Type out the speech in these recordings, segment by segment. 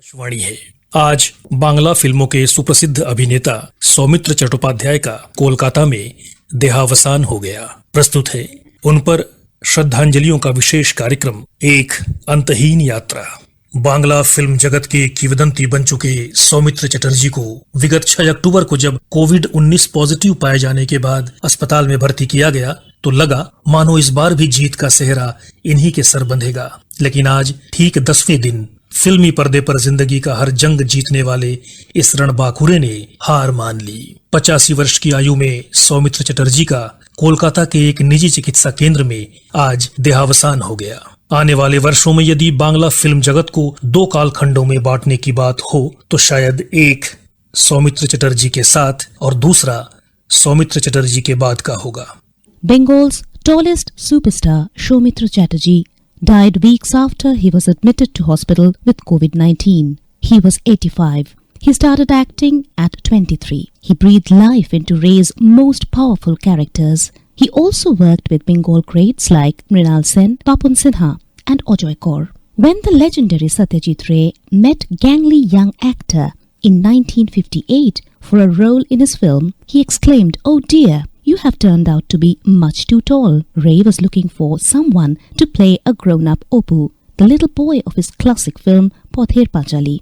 आकाशवाणी है। आज बांग्ला फिल्मों के सुप्रसिद्ध अभिनेता सौमित्र चट्टोपाध्याय का कोलकाता में देहावसान हो गया। प्रस्तुत है उन पर श्रद्धांजलियों का विशेष कार्यक्रम, एक अंतहीन यात्रा। बांग्ला फिल्म जगत के किंवदंती बन चुके सौमित्र चटर्जी को विगत 6 अक्टूबर को जब कोविड-19 पॉजिटिव पाए जाने के बाद अस्पताल में भर्ती किया गया तो लगा मानो इस बार भी जीत का सेहरा इन्हीं के सर बंधेगा। लेकिन आज ठीक 10वें दिन फिल्मी पर्दे पर जिंदगी का हर जंग जीतने वाले इस रणबांकुरे ने हार मान ली। 85 वर्ष की आयु में सौमित्र चटर्जी का कोलकाता के एक निजी चिकित्सा केंद्र में आज देहावसान हो गया। आने वाले वर्षों में यदि बांग्ला फिल्म जगत को 2 कालखंडों में बांटने की बात हो तो शायद एक सौमित्र चटर्जी के साथ और दूसरा सौमित्र चटर्जी के बाद का होगा। Bengal's tallest superstar Soumitra Chatterjee died weeks after he was admitted to hospital with COVID-19. He was 85. He started acting at 23. He breathed life into Ray's most powerful characters. He also worked with Bengal greats like Mrinal Sen, Papun Sinha and Ajoy Kaur. When the legendary Satyajit Ray met gangly young actor in 1958 for a role in his film, he exclaimed, "Oh dear, you have turned out to be much too tall." Ray was looking for someone to play a grown-up Opu, the little boy of his classic film Pother Panchali.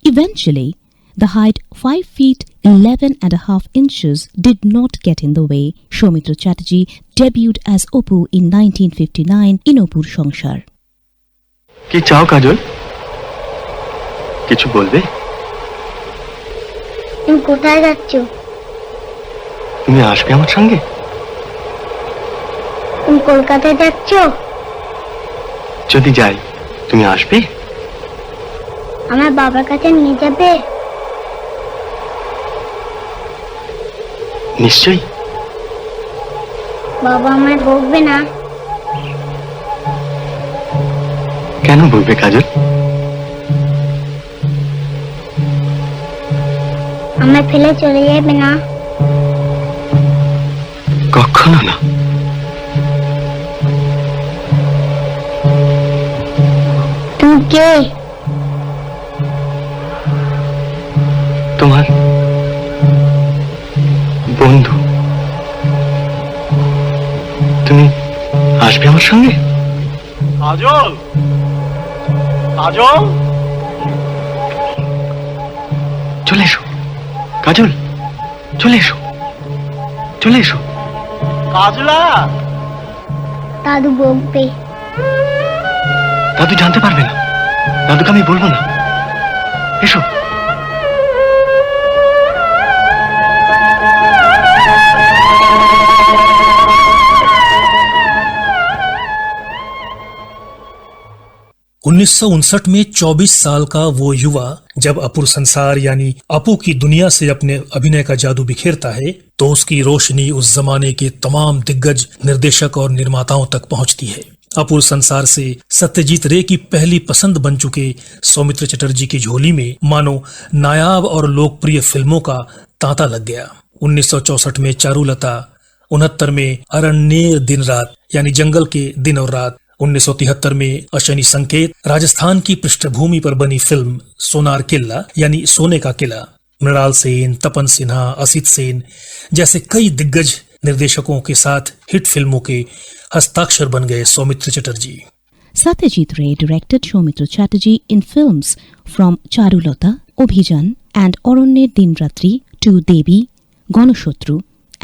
Eventually, the height 5 feet 11 and a half inches did not get in the way. Soumitra Chatterjee debuted as Opu in 1959 in Opur Shongshar. কি চাও কাজল? কিছু বলবে? তুমি কোথায় যাচ্ছো? তুমি আসবে আমার সঙ্গে? তুমি কলকাতায় যাচ্ছো? যদি যাই তুমি আসবে? আমার বাবার কাছে নিয়ে যাবে? নিশ্চয়ই। বাবা আমায় বকবে না? কেন বলবে কাজল? আমায় ফেলে চলে যাবে না? কখনো না। তুমি কে? তোমার বন্ধু। তুমি আসবে আমার সঙ্গে? কাজল, কাজল, চলে এসো কাজল, চলে এসো, চলে এসো। কাজলা। দাদু বকবে। দাদু জানতে পারবে না, দাদুকে আমি বলবো না। এসো। 1959 में 24 साल का वो युवा जब अपुर संसार यानी अपू की दुनिया से अपने अभिनय का जादू बिखेरता है तो उसकी रोशनी उस जमाने के तमाम दिग्गज निर्देशक और निर्माताओं तक पहुंचती है। अपुर संसार से सत्यजीत रे की पहली पसंद बन चुके सौमित्र चटर्जी की झोली में मानो नायाब और लोकप्रिय फिल्मों का तांता लग गया। 1964 में चारुलता, 69 में अरण्येर दिन रात यानी जंगल के दिन और रात, 1973 में अशनि संकेत, राजस्थान की पृष्ठभूमि पर बनी फिल्म सोनार किला यानी सोने का किला, मृणाल सेन, तपन सिन्हा, असित सेन जैसे कई दिग्गज निर्देशकों के साथ हिट फिल्मों के हस्ताक्षर बन गए Soumitra Chatterjee. Satyajit Ray directed Soumitra Chatterjee in films from Charulata, Obhijan and Aranyer Din Ratri to Devi, Ganashotru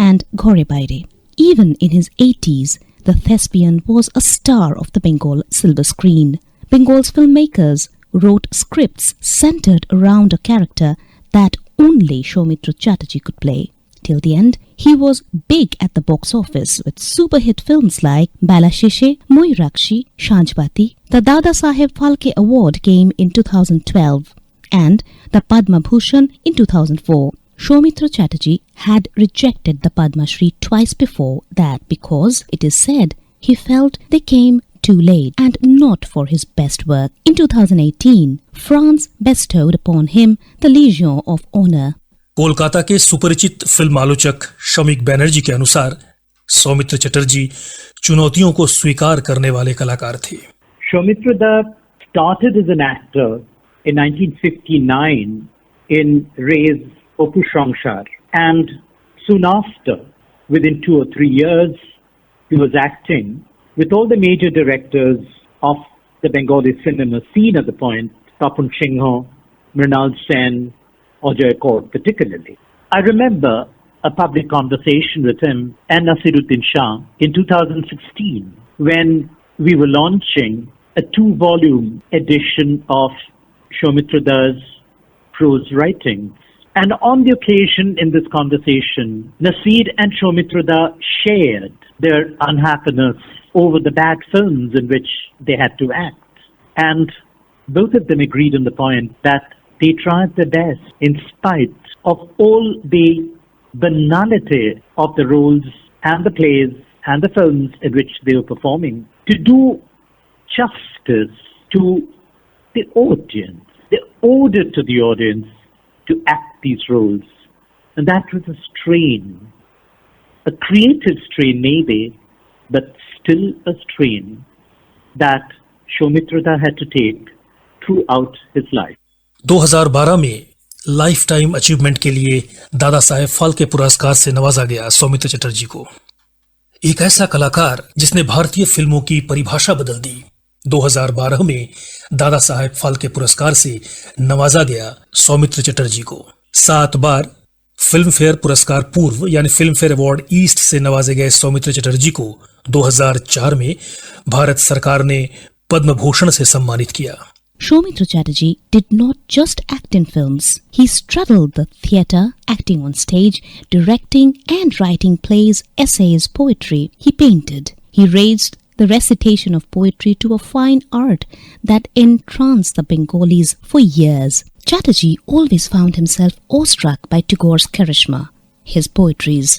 and Ghore Baire. Even in his 80s, the thespian was a star of the Bengal silver screen. Bengal's filmmakers wrote scripts centered around a character that only Soumitra Chatterjee could play. Till the end, he was big at the box office with super hit films like Bala Shishe, Moirakshi, Shanjbati. The Dada Saheb Phalke Award came in 2012 and the Padma Bhushan in 2004. Soumitra Chatterjee had rejected the Padma Shri twice before that because it is said he felt they came too late and not for his best work. In 2018, France bestowed upon him the Legion of Honor. Kolkata के सुपरिचित film आलोचक शमीक बैनर्जी के अनुसार सौमित्र चटर्जी चुनौतियों को स्वीकार करने वाले कलाकार थे। Soumitra started as an actor in 1959 in Ray's Opus Songshar, and soon after, within 2 or 3 years, he was acting with all the major directors of the Bengali cinema scene at the point, Tapun Singh, Mrinal Sen, Ajay Kaur particularly. I remember a public conversation with him and Nasiruddin Shah in 2016 when we were launching a 2-volume edition of Soumitra Das' prose writings. And on the occasion in this conversation, Nasir and Soumitra Das shared their unhappiness over the bad films in which they had to act. And both of them agreed on the point that they tried their best in spite of all the banality of the roles and the plays and the films in which they were performing to do justice to the audience. They owed it to the audience to act these roles. And that was a strain, a creative strain maybe, but still a strain that Soumitra Das had to take throughout his life. 2012 में life time achievement के लिए दादा साहेब फाल्के पुरस्कार से नवाजा गया सौमित्र चटर्जी को। एक ऐसा कलाकार जिसने भारतीय फिल्मों की परिभाषा बदल दी। 2012 में दादा साहेब फाल्के पुरस्कार से नवाजा गया सौमित्र चटर्जी को। 7 बार फिल्म फेयर पुरस्कार पूर्व यानी फिल्म फेयर अवार्ड ईस्ट से नवाजे गए सौमित्र चटर्जी को 2004 में भारत सरकार ने पद्म भूषण से सम्मानित किया। Soumitra Chatterjee did not just act in films. He straddled the theatre, acting on stage, directing and writing plays, essays, poetry. He painted. He raised the recitation of poetry to a fine art that entranced the Bengalis for years. Chatterjee always found himself awestruck by Tagore's charisma, his poetries.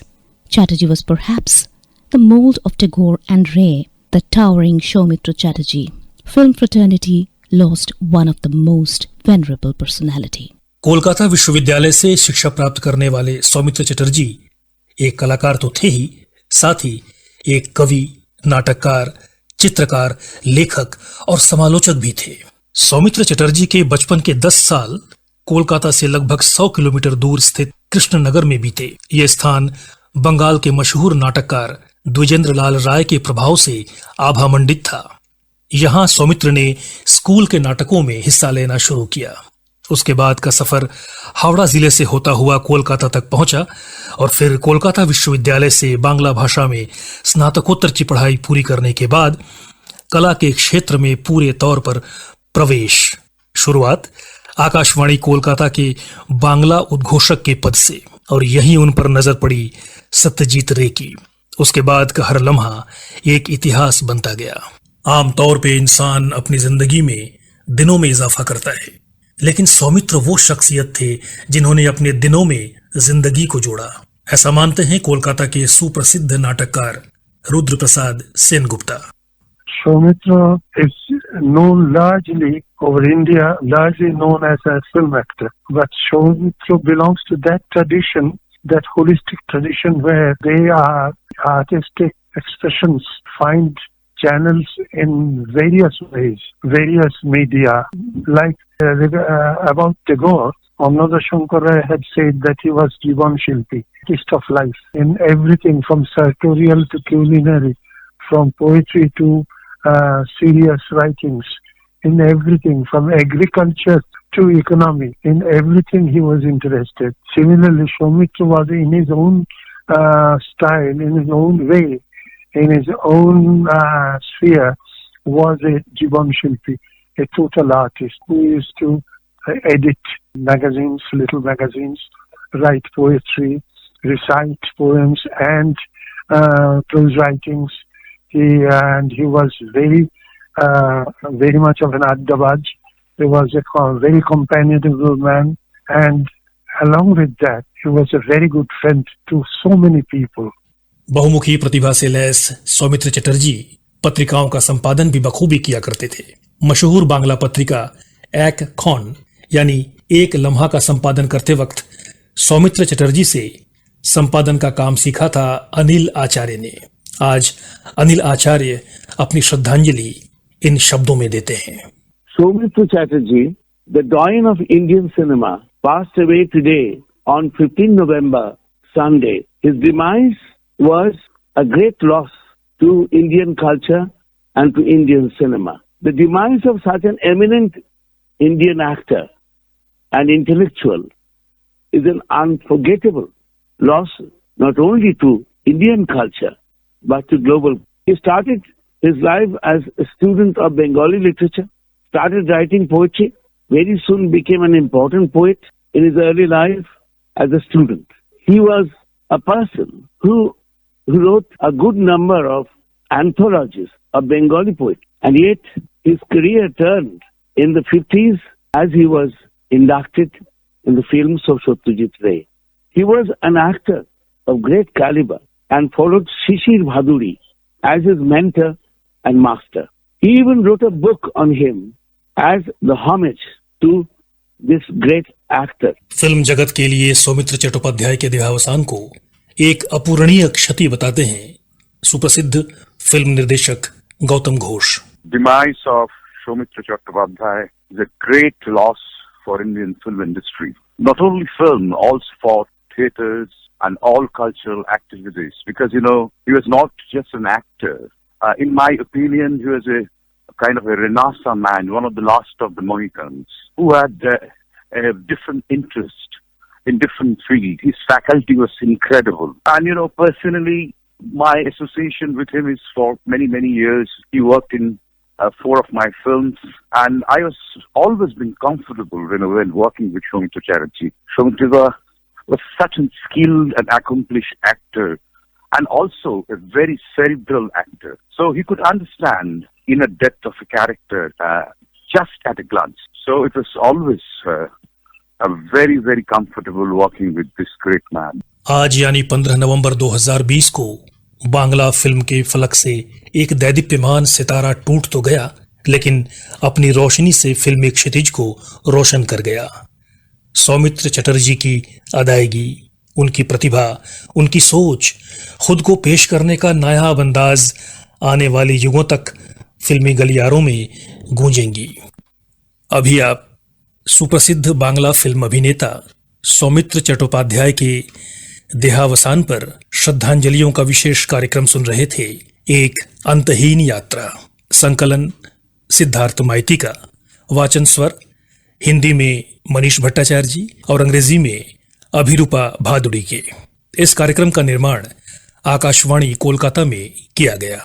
Chatterjee was perhaps the mold of Tagore and Ray, the towering Soumitra Chatterjee. Film fraternity lost one of the most venerable personality. Kolkata विश्वविद्यालय से शिक्षा प्राप्त करने वाले सौमित्र चटर्जी एक कलाकार तो थे ही, साथ ही एक कवि, नाटककार, चित्रकार, लेखक और समालोचक भी थे। सौमित्र चटर्जी के बचपन के 10 साल कोलकाता से लगभग 100 किलोमीटर दूर स्थित कृष्णनगर में बीते। यह स्थान बंगाल के मशहूर नाटककार द्विजेंद्र लाल राय के प्रभाव से आभामंडित था। यहां सौमित्र ने स्कूल के नाटकों में हिस्सा लेना शुरू किया। उसके बाद का सफर हावड़ा जिले से होता हुआ कोलकाता तक पहुंचा और फिर कोलकाता विश्वविद्यालय से बांग्ला भाषा में स्नातकोत्तर की पढ़ाई पूरी करने के बाद कला के क्षेत्र में पूरे तौर पर प्रवेश। शुरुआत आकाशवाणी कोलकाता के बांग्ला उद्घोषक के पद से और यहीं उन पर नजर पड़ी सत्यजीत रे की। उसके बाद का हर लम्हा एक इतिहास बनता गया। आमतौर पे इंसान अपनी जिंदगी में दिनों में इजाफा करता है, लेकिन सौमित्र वो शख्सियत थे जिन्होंने अपने दिनों में जिंदगी को जोड़ा। ऐसा मानते हैं कोलकाता के सुप्रसिद्ध नाटककार रुद्र प्रसाद Sengupta. Soumitra is known largely over India, largely known as a film actor. But Soumitra belongs to that tradition, that holistic tradition where they are artistic expressions find channels in various ways, various media. Like about Tagore, Amnada Shankar Ray had said that he was Jivan Shilpi, artist of life, in everything from sartorial to culinary, from poetry to serious writings, in everything from agriculture to economy, in everything he was interested. Similarly, Soumitra was in his own style, in his own way, in his own sphere, was a Jivan Shilpi, a total artist who used to edit magazines, little magazines, write poetry, recite poems and prose writings. He was very much of an addabaj. He was a very companionable man, and along with that, he was a very good friend to so many people. बहुमुखी प्रतिभा से lace Soumitra Chatterjee पत्रिकाओं का संपादन भी बखूबी किया करते थे। मशहूर बांग्ला पत्रिका एक खौन यानी एक लम्हा का संपादन करते वक्त सौमित्र चटर्जी से संपादन का काम सीखा था अनिल आचार्य ने। आज अनिल आचार्य अपनी श्रद्धांजलि इन शब्दों में देते हैं। Soumitra Chatterjee the doyen of Indian cinema, passed away today on 15 November, Sunday. His demise was a great loss to Indian culture and to Indian cinema. The demise of such an eminent Indian actor and intellectual is an unforgettable loss not only to Indian culture but to global. He started his life as a student of Bengali literature, started writing poetry, very soon became an important poet in his early life as a student. He was a person who wrote a good number of anthologies of Bengali poetry, and yet his career turned in the 50s as he was inducted in the films of Satyajit Ray. He was an actor of great caliber and followed Shishir Bhaduri as his mentor and master. He even wrote a book on him as the homage to this great actor. Film जगत के लिए सौमित्र चट्टोपाध्याय के देहावसान को एक अपूरणीय क्षति बताते हैं सुप्रसिद्ध फिल्म निर्देशक Gautam Ghosh. Demise of Soumitra Chattopadhyay is a great loss for Indian film industry. Not only film, also for theatres and all cultural activities. Because, he was not just an actor. In my opinion, he was a kind of a Renaissance man, one of the last of the Mohicans, who had a different interest in different fields. His faculty was incredible. And, personally, my association with him is for many, many years. He worked in 4 of my films, and I was always been comfortable when working with Soumitra Chatterjee. Soumitra was such a skilled and accomplished actor, and also a very cerebral actor. So he could understand inner depth of a character just at a glance. So it was always a very, very comfortable working with this great man. आज यानी 15 नवंबर 2020 को Bangla film के फलक से एक दैदीप्यमान सितारा टूट तो गया, लेकिन अपनी रोशनी से फिल्मी क्षितिज को रोशन कर गया। सौमित्र चटर्जी की अदायगी, उनकी प्रतिभा, उनकी सोच, खुद को पेश करने का नायाब अंदाज आने वाले युगों तक फिल्मी गलियारों में गूंजेंगी। अभी आप सुप्रसिद्ध बांग्ला फिल्म अभिनेता सौमित्र चट्टोपाध्याय के देहावसान पर श्रद्धांजलियों का विशेष कार्यक्रम सुन रहे थे। एक अंतहीन यात्रा। संकलन सिद्धार्थ माइती का, वाचन स्वर हिंदी में मनीष भट्टाचार्य जी और अंग्रेजी में अभिरूपा भादुड़ी के। इस कार्यक्रम का निर्माण आकाशवाणी कोलकाता में किया गया।